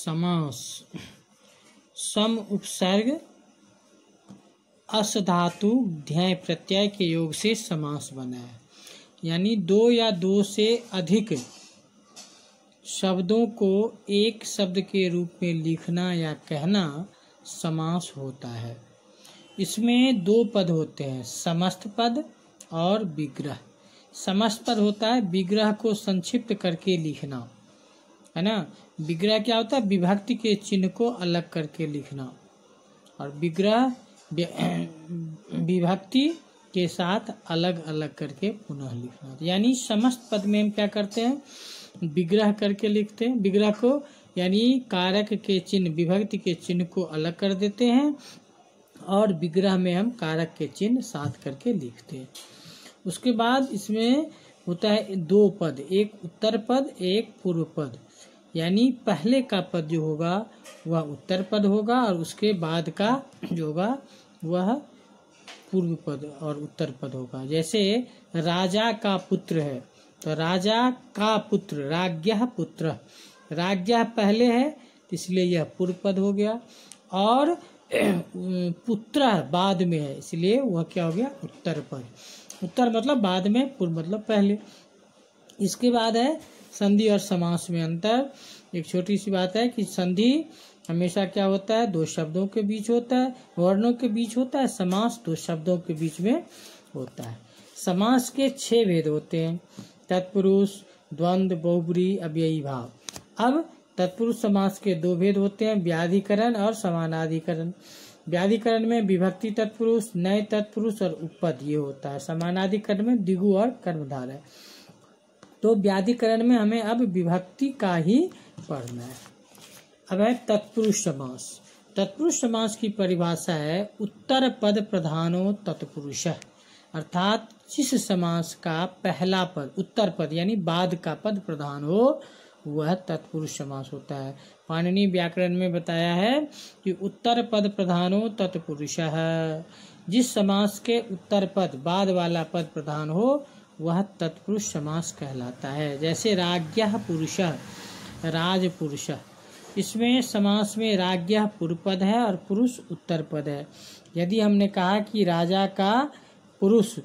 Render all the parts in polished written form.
समास। सम उपसर्ग अस धातु ध्याय प्रत्यय के योग से समास बना है, यानी दो या दो से अधिक शब्दों को एक शब्द के रूप में लिखना या कहना समास होता है। इसमें दो पद होते हैं, समस्त पद और विग्रह। समस्त पद होता है विग्रह को संक्षिप्त करके लिखना, है ना। विग्रह क्या होता है, विभक्ति के चिन्ह को अलग करके लिखना, और विग्रह विभक्ति के साथ अलग अलग करके पुनः लिखना। यानी समस्त पद में हम क्या करते हैं, विग्रह करके लिखते हैं। विग्रह को यानी कारक के चिन्ह, विभक्ति के चिन्ह को अलग कर देते हैं, और विग्रह में हम कारक के चिन्ह साथ करके लिखते हैं। उसके बाद इसमें होता है दो पद, एक उत्तर पद एक पूर्व पद। यानी पहले का पद जो होगा वह उत्तर पद होगा, और उसके बाद का जो होगा वह पूर्व पद और उत्तर पद होगा। जैसे राजा का पुत्र है तो राजा का पुत्र, राज्ञः पुत्र, राज्ञः पहले है इसलिए यह पूर्व पद हो गया, और पुत्र बाद में है इसलिए वह क्या हो गया, उत्तर पद। उत्तर मतलब बाद में, पूर्व मतलब पहले। इसके बाद है संधि और समास में अंतर। एक छोटी सी बात है कि संधि हमेशा क्या होता है, दो शब्दों के बीच होता है, वर्णों के बीच होता है। समास दो शब्दों के बीच में होता है। समास के 6 भेद होते हैं, तत्पुरुष, द्वंद्व, बहुब्रीहि, अव्ययी भाव। अब तत्पुरुष समास के 2 भेद होते हैं, व्याधिकरण और समानाधिकरण। व्याधिकरण में विभक्ति तत्पुरुष, नए तत्पुरुष और उपपद ये होता है। समानाधिकरण में द्विगु और कर्मधार है। तो व्याधिकरण में हमें अब विभक्ति का ही पढ़ना है। अब है तत्पुरुष समास। तत्पुरुष समास की परिभाषा है उत्तर पद प्रधानो तत्पुरुषः, अर्थात जिस समास का पहला पद, उत्तर पद यानी बाद का पद प्रधान हो वह तत्पुरुष समास होता है। पाणिनि व्याकरण में बताया है कि उत्तर पद प्रधानो तत्पुरुषः, जिस समास के उत्तर पद बाद वाला पद प्रधान हो वह तत्पुरुष समास कहलाता है। जैसे राज्ञः पुरुषः, राजपुरुषः। इसमें समास में राज्ञः पूर्व पद है और पुरुष उत्तर पद है। यदि हमने कहा कि राजा का पुरुष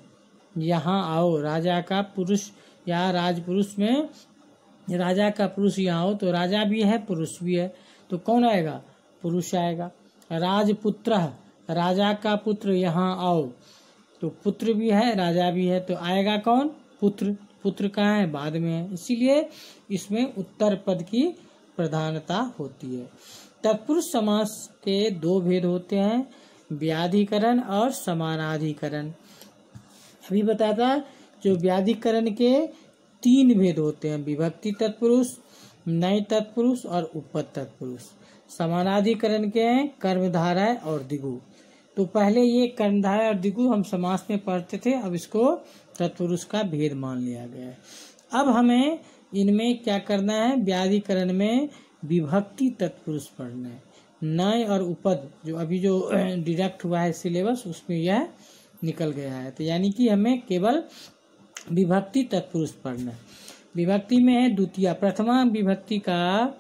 यहाँ आओ, राजा का पुरुष या राजपुरुष में राजा का पुरुष यहाँ आओ, तो राजा भी है पुरुष भी है, तो कौन आएगा, पुरुष आएगा। राजपुत्र, राजा का पुत्र यहाँ आओ, तो पुत्र भी है राजा भी है, तो आएगा कौन, पुत्र। पुत्र कहाँ है, बाद में है, इसीलिए इसमें उत्तर पद की प्रधानता होती है। तत्पुरुष समास के 2 भेद होते हैं, व्याधिकरण और समानाधिकरण। अभी बताता जो व्याधिकरण के 3 भेद होते हैं, विभक्ति तत्पुरुष, नए तत्पुरुष और उपपद तत्पुरुष। समानाधिकरण के हैं कर्मधारय और द्विगु। तो पहले ये कर्मधारय और द्विगु हम समास में पढ़ते थे, अब इसको तत्पुरुष का भेद मान लिया गया है। अब हमें इनमें क्या करना है, व्याधिकरण में विभक्ति तत्पुरुष पढ़ना है। नए और उपद जो अभी जो डिडक्ट हुआ है सिलेबस उसमें यह निकल गया है, तो यानी कि हमें केवल विभक्ति तत्पुरुष पढ़ना है। विभक्ति में है द्वितीया, प्रथमा विभक्ति का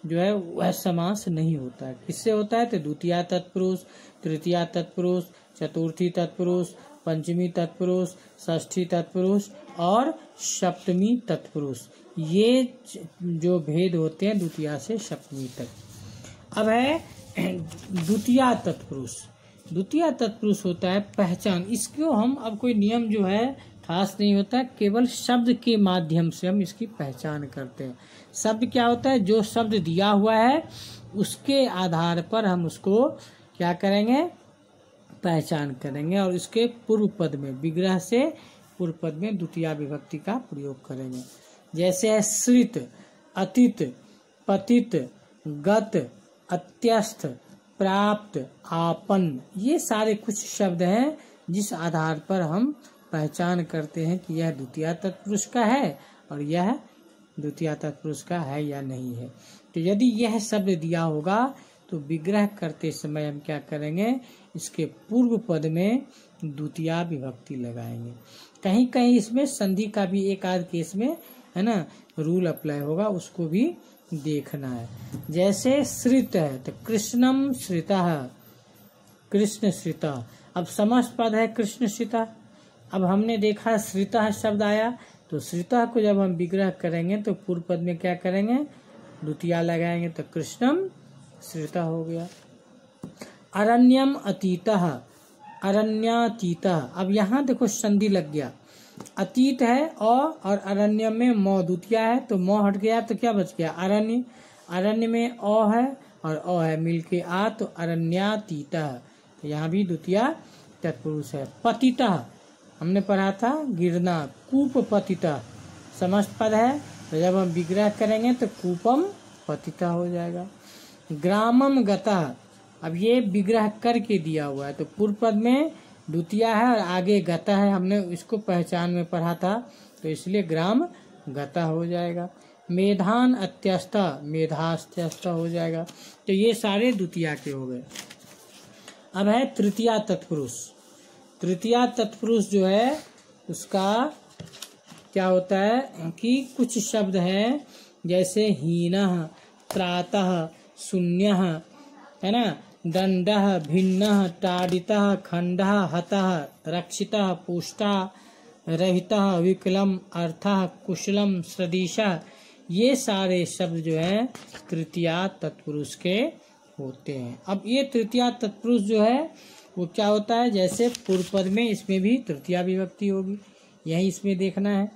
जो है वह समास नहीं होता है। किससे होता है, तो द्वितीया तत्पुरुष, तृतीया तत्पुरुष, चतुर्थी तत्पुरुष, पंचमी तत्पुरुष, षष्ठी तत्पुरुष और सप्तमी तत्पुरुष। ये जो भेद होते हैं द्वितीया से सप्तमी तक। अब है द्वितीया तत्पुरुष। द्वितीया तत्पुरुष होता है पहचान। इसको हम अब कोई नियम जो है खास नहीं होता, केवल शब्द के माध्यम से हम इसकी पहचान करते हैं। शब्द क्या होता है, जो शब्द दिया हुआ है उसके आधार पर हम उसको क्या करेंगे, पहचान करेंगे, और इसके पूर्व पद में, विग्रह से पूर्व पद में द्वितीया विभक्ति का प्रयोग करेंगे। जैसे है श्रित, अतीत, पतित, गत, अत्यस्त, प्राप्त, आपन्न। ये सारे कुछ शब्द हैं जिस आधार पर हम पहचान करते हैं कि यह द्वितीया तत्पुरुष का है और यह द्वितीया तत्पुरुष का है या नहीं है। तो यदि यह शब्द दिया होगा तो विग्रह करते समय हम क्या करेंगे, इसके पूर्व पद में द्वितीया विभक्ति लगाएंगे। कहीं कहीं इसमें संधि का भी एक आध केस में है ना, रूल अप्लाई होगा, उसको भी देखना है। जैसे श्रित है तो कृष्णम श्रितः, कृष्ण श्रिता। अब समस्त पद है कृष्ण श्रिता। अब हमने देखा श्रितः शब्द आया, तो श्रितः को जब हम विग्रह करेंगे तो पूर्व पद में क्या करेंगे, द्वितीया लगाएंगे, तो कृष्णम श्रितः हो गया। अरण्यम अतीतः, अरण्यातीतः। अब यहाँ देखो संधि लग गया, अतीत है और अरण्यम में मौ द्वितीया है, तो मौ हट गया तो क्या बच गया, अरण्य। अरण्य में अ है और अ है मिलके आ, तो अरण्यातीतः। तो यहाँ भी द्वितीया तत्पुरुष है। पतितः हमने पढ़ा था गिरना, कूप पतितः समस्त पद है, तो जब हम विग्रह करेंगे तो कूपम पतितः हो जाएगा। ग्रामम गतः, अब ये विग्रह करके दिया हुआ है, तो पूर्व पद में द्वितीया है और आगे गतः है, हमने इसको पहचान में पढ़ा था, तो इसलिए ग्राम गतः हो जाएगा। मेधान अत्यस्त, मेधास्त्यस्त हो जाएगा। तो ये सारे द्वितीया के हो गए। अब है तृतीया तत्पुरुष। तृतीया तत्पुरुष जो है उसका क्या होता है कि कुछ शब्द हैं, जैसे हीनः, त्रातः, शून्यः, है ना, दंडः, भिन्नः, ताडितः, खंडः, हतः, रक्षितः, पुष्टः, रहितः, विकलम, अर्थः, कुशलम, सदीशः। ये सारे शब्द जो हैं तृतीया तत्पुरुष के होते हैं। अब ये तृतीया तत्पुरुष जो है वो क्या होता है, जैसे पूर्व पद में इसमें भी तृतीया विभक्ति होगी, यही इसमें देखना है,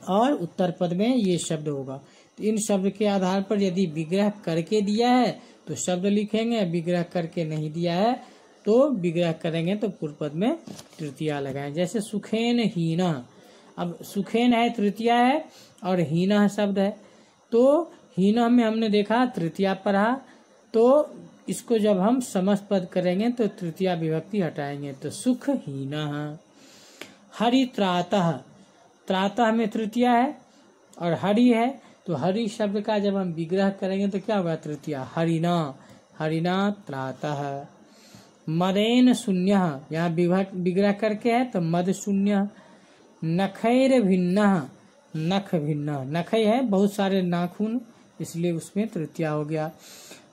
और उत्तर पद में ये शब्द होगा। तो इन शब्द के आधार पर यदि विग्रह करके दिया है तो शब्द लिखेंगे, विग्रह करके नहीं दिया है तो विग्रह करेंगे तो पूर्व पद में तृतीया लगाएं। जैसे सुखेन हीना, अब सुखेन है तृतीया है और हीना शब्द है, तो हीना में हमने देखा तृतीया पढ़ा, तो इसको जब हम समस्त पद करेंगे तो तृतीया विभक्ति हटाएंगे, तो सुख हीना। हरि त्रातः, त्रातः में तृतीया है और हरि है, तो हरि शब्द का जब हम विग्रह करेंगे तो क्या होगा, तृतीया, हरिना, हरिना त्रातः। मदेन शून्य, यहाँ विग्रह करके है तो मद शून्य। नखैर भिन्न, नख भिन्न, नखै है बहुत सारे नाखून, इसलिए उसमें तृतीया हो गया।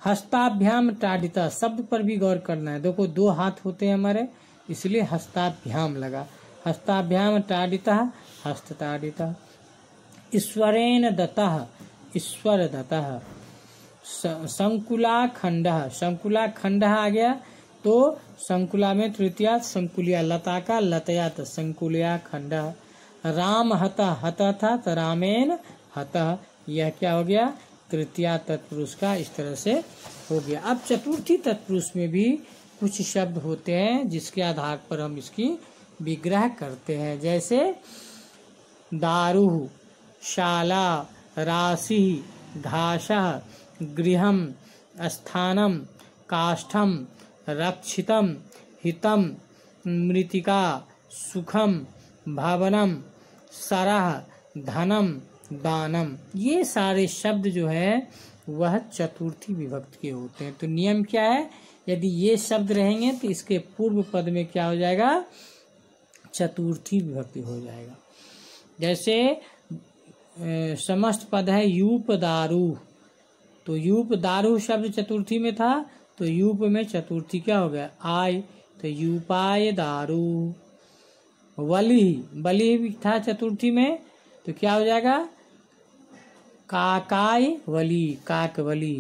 हस्ताभ्याम ताडिता, शब्द पर भी गौर करना है, देखो दो हाथ होते हैं हमारे, इसलिए हस्ताभ्याम लगा। हस्ताभ्याम ताडिता, हस्त ताडिता। ईश्वरेण दत्तः, ईश्वर दत्तः। संकुला खंडः, संकुला खंडः आ गया, तो संकुला में तृतीया, संकुलिया लता का लतया, तो संकुलिया खंडः। राम हतः, हतः था तो रामेन हतः, यह क्या हो गया, तृतीया तत्पुरुष का इस तरह से हो गया। अब चतुर्थी तत्पुरुष में भी कुछ शब्द होते हैं जिसके आधार पर हम इसकी विग्रह करते हैं, जैसे दारु, शाला, राशि, घासः, गृहम, स्थानम, काष्ठम, रक्षितम, हितम, मृतिका, सुखम, भवनम, सरह, धनम, दानम। ये सारे शब्द जो है वह चतुर्थी विभक्ति के होते हैं। तो नियम क्या है, यदि ये शब्द रहेंगे तो इसके पूर्व पद में क्या हो जाएगा, चतुर्थी विभक्ति हो जाएगा। जैसे समस्त पद है यूप दारू, तो यूप दारू शब्द चतुर्थी में था, तो यूप में चतुर्थी क्या हो गया, आय, तो यूपाय दारू। वली, बलि भी था चतुर्थी में, तो क्या हो जाएगा, काकाय वली, काकवली।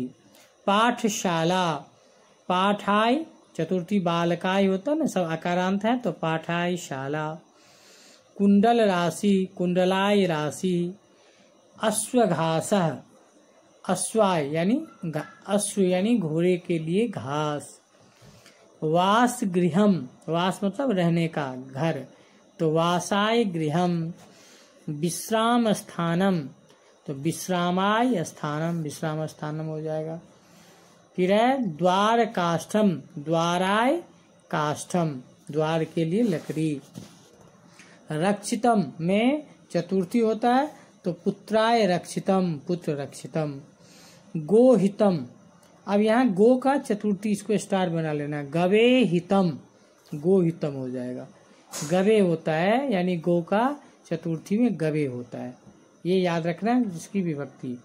पाठशाला, पाठाय, चतुर्थी बालकाय होता है ना, सब अकारांत है, तो पाठाय शाला। कुंडल राशि, कुंडलाय राशि। अश्वघासः, अश्वाय यानी अश्व यानी घोड़े के लिए घास। वास गृहम, वास मतलब रहने का घर, तो वासाय गृहम। विश्राम स्थानम, तो विश्रामाय स्थानम, विश्राम स्थानम हो जाएगा। फिर है द्वार काष्ठम, द्वाराय काष्ठम, द्वार के लिए लकड़ी। रक्षितम में चतुर्थी होता है, तो पुत्राय रक्षितम, पुत्र रक्षितम। गोहितम, अब यहाँ गो का चतुर्थी इसको स्टार बना लेना, गवे हितम, गोहितम हो जाएगा। गवे होता है यानी गो का चतुर्थी में गवे होता है, ये याद रखना, जिसकी विभक्ति।